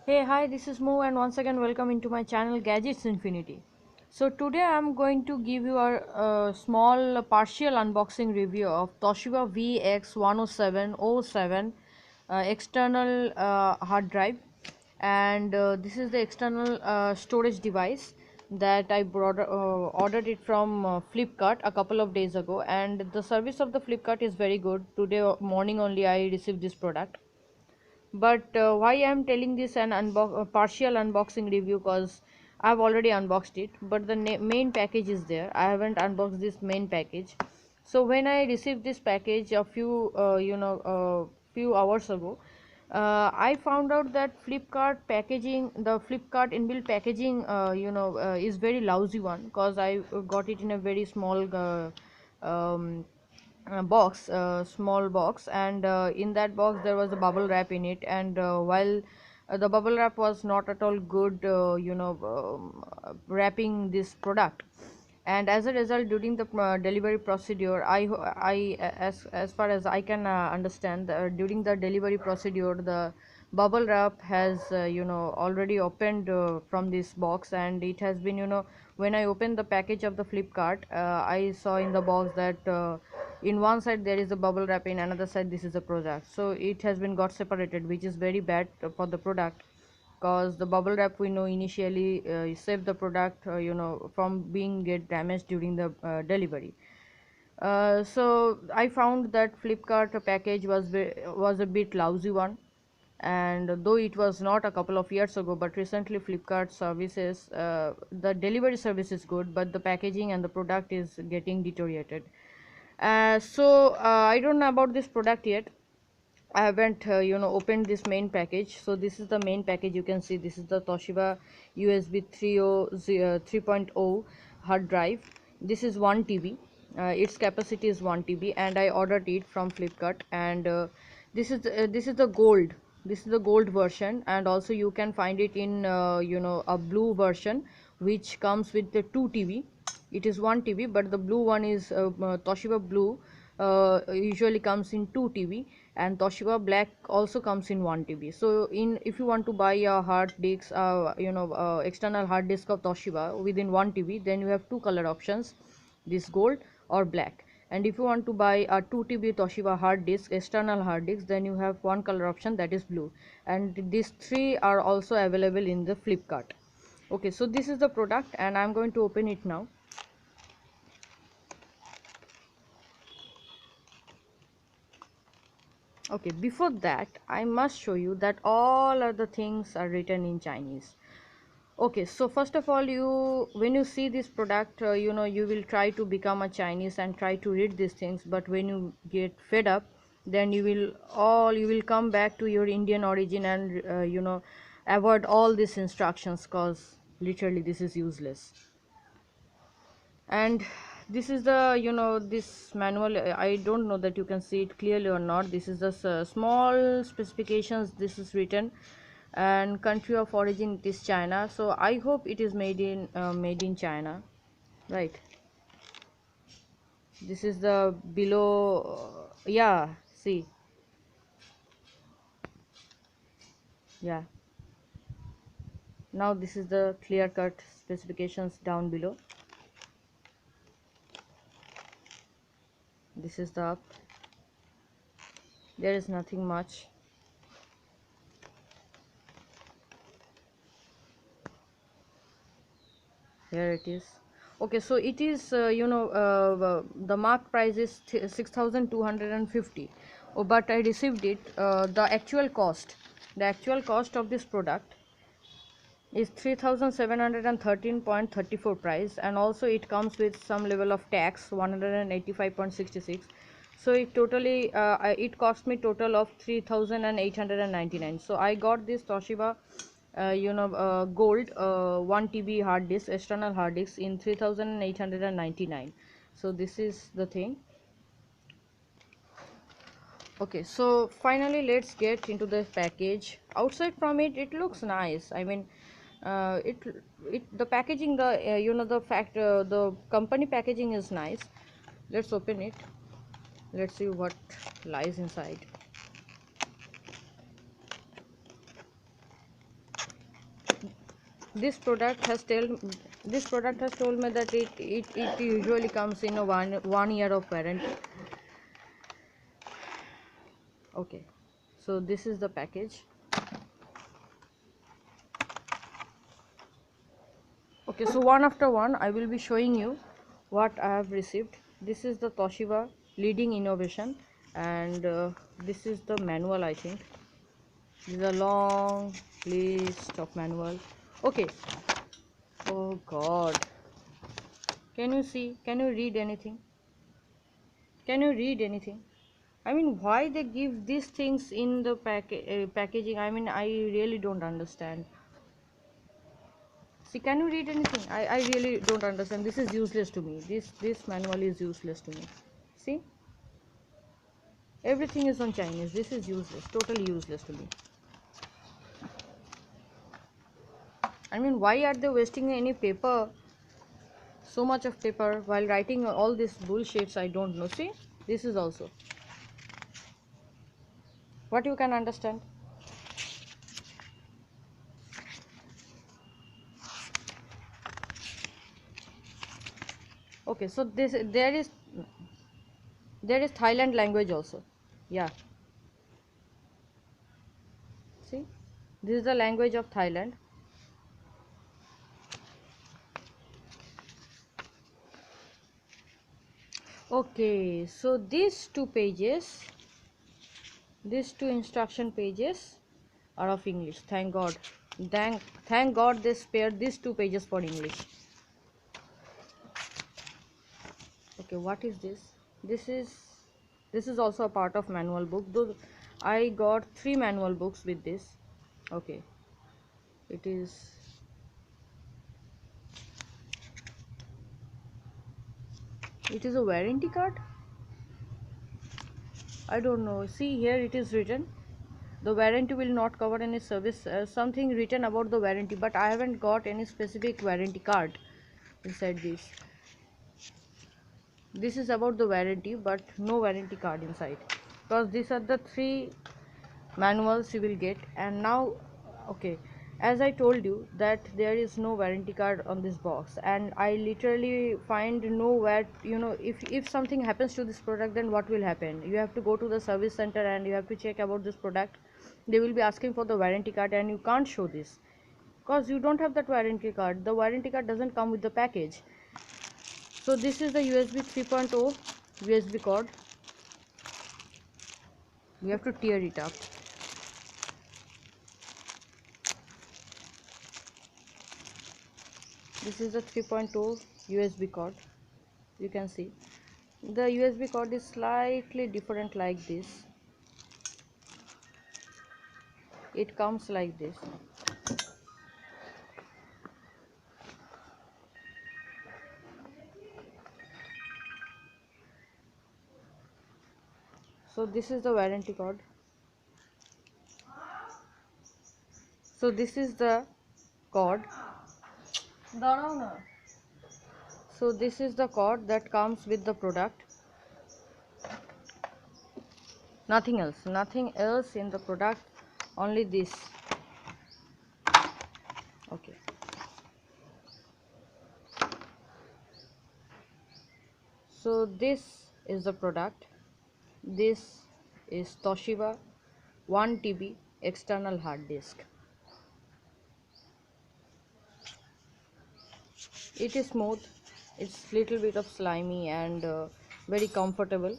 Hey, hi, this is Mo, and once again, welcome into my channel Gadgets Infinity. So, today I'm going to give you a small partial unboxing review of Toshiba VX10707 external hard drive, and this is the external storage device that I ordered it from Flipkart a couple of days ago, and the service of the Flipkart is very good. Today morning only I received this product. But why I'm telling this an partial unboxing review, because I've already unboxed it, but the main package is there. I haven't unboxed this main package. So when I received this package a few hours ago, I found out that the Flipkart inbuilt packaging is very lousy one, because I got it in a very small um, small box, and in that box there was a bubble wrap in it, and while the bubble wrap was not at all good, wrapping this product. And as a result, during the delivery procedure, as far as I can understand, during the delivery procedure, the bubble wrap has already opened from this box, and it has been, when I opened the package of the Flipkart, I saw in the box that in one side there is a bubble wrap, in another side this is a product, so it has been got separated, which is very bad for the product, because the bubble wrap, we know, initially save the product from being get damaged during the delivery. So I found that Flipkart package was a bit lousy one, and though it was not a couple of years ago, but recently Flipkart services, the delivery service is good, but the packaging and the product is getting deteriorated. I don't know about this product yet. I haven't opened this main package. So this is the main package. You can see this is the Toshiba USB 3.0 hard drive. This is 1 TB. Its capacity is 1 TB, and I ordered it from Flipkart. And this is the gold. This is the gold version, and also you can find it in a blue version, which comes with the 2 TB. It is 1 TB, but the blue one is Toshiba blue, usually comes in 2 TB, and Toshiba black also comes in 1 TB. So in if you want to buy a hard disk, external hard disk of Toshiba within 1 TB, then you have two color options, this gold or black. And if you want to buy a 2 TB Toshiba hard disk, external hard disk, then you have one color option, that is blue. And these three are also available in the Flipkart. Okay, so this is the product, and I'm going to open it now. Okay, before that I must show you that all other things are written in Chinese. Okay, so first of all, when you see this product, you will try to become a Chinese and try to read these things, but when you get fed up, then you will come back to your Indian origin, and avoid all these instructions, cause literally this is useless. And this is the this manual. I don't know that you can see it clearly or not. This is the small specifications. This is written, and country of origin is China, so I hope it is made in China, right? This is the below, yeah, see, yeah. Now this is the clear cut specifications down below. This is the up. There is nothing much. Here it is. Okay, so it is the mark price is 6250. Oh, but I received it, the actual cost of this product is 3713.34 price, and also it comes with some level of tax, 185.66. So it cost me total of 3899. So I got this Toshiba gold 1 TB hard disk, external hard disk, in 3899. So this is the thing. Okay, so finally let's get into the package. Outside from it, it looks nice. I mean, uh, it the packaging, the company packaging is nice. Let's open it. Let's see what lies inside. this product has told me that it usually comes in a one year of warranty. Okay, so this is the package. Okay, so one after one I will be showing you what I have received. This is the Toshiba leading innovation, and this is the manual. I think this is a long list of manual. Okay, oh god, can you see, can you read anything? Can you read anything? I mean, why they give these things in the packaging? I mean, I really don't understand. See, can you read anything? I really don't understand. This is useless to me. This manual is useless to me. See, everything is on Chinese. This is useless, totally useless to me. I mean, why are they wasting any paper, so much of paper, while writing all this bullshits? I don't know. See, this is also what you can understand. Okay, so this there is Thailand language also. Yeah, see, this is the language of Thailand. Okay, so these two pages, these two instruction pages are of English. Thank God. Thank God they spared these two pages for English. Okay, what is this? This is also a part of manual book. Though I got 3 manual books with this. Okay, it is a warranty card. I don't know. See, here it is written, the warranty will not cover any service, something written about the warranty, but I haven't got any specific warranty card inside this. This is about the warranty, but no warranty card inside, because these are the 3 manuals you will get. And now, okay, as I told you that there is no warranty card on this box, and I literally find nowhere, if something happens to this product, then what will happen? You have to go to the service center and you have to check about this product. They will be asking for the warranty card, and you can't show this because you don't have that warranty card. The warranty card doesn't come with the package. So this is the USB 3.0 USB cord. You have to tear it up. This is the 3.0 USB cord. You can see the USB cord is slightly different like this. It comes like this. So this is the warranty cord. So this is the cord. So this is the cord that comes with the product. Nothing else in the product, only this. Okay, so this is the product. This is Toshiba 1 TB external hard disk. It is smooth, it's little bit of slimy, and very comfortable.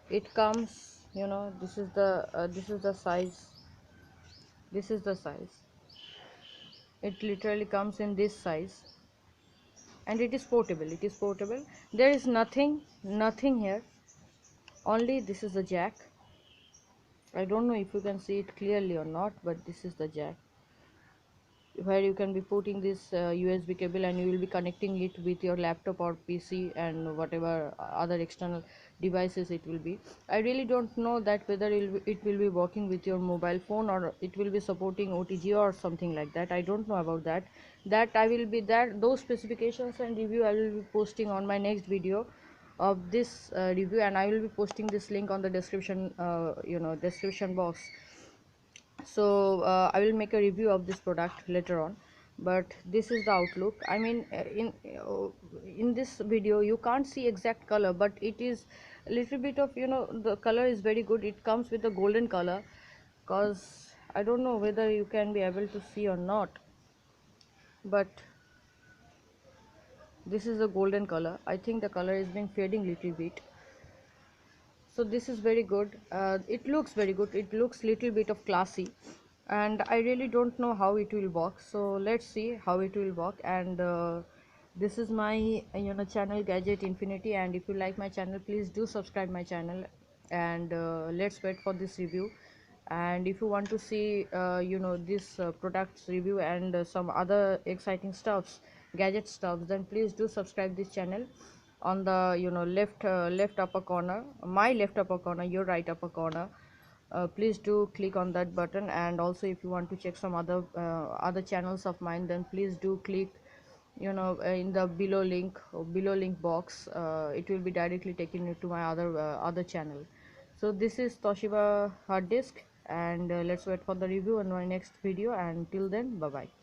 It comes, this is the size. This is the size. It literally comes in this size, and it is portable. There is nothing here, only this is the jack. I don't know if you can see it clearly or not, but this is the jack where you can be putting this USB cable, and you will be connecting it with your laptop or PC and whatever other external devices it will be. I really don't know that whether it will be working with your mobile phone, or it will be supporting OTG or something like that. I don't know about that. Those specifications and review I will be posting on my next video of this review, and I will be posting this link on the description box. So I will make a review of this product later on. but this is the outlook. I mean, in this video you can't see exact color, but it is a little bit of, you know, the color is very good. It comes with a golden color, cause I don't know whether you can be able to see or not, but this is a golden color. I think the color is been fading little bit. So this is very good. It looks very good. It looks little bit of classy, and I really don't know how it will work. So let's see how it will work. And this is my channel Gadget Infinity, and if you like my channel, please do subscribe my channel. And let's wait for this review. And if you want to see this products review and some other exciting stuffs, gadget stuffs, then please do subscribe this channel. On the left upper corner, my left upper corner, your right upper corner, please do click on that button. And also if you want to check some other channels of mine, then please do click in the below link box. It will be directly taking you to my other channel. So this is Toshiba hard disk, and let's wait for the review on my next video. And till then, bye bye.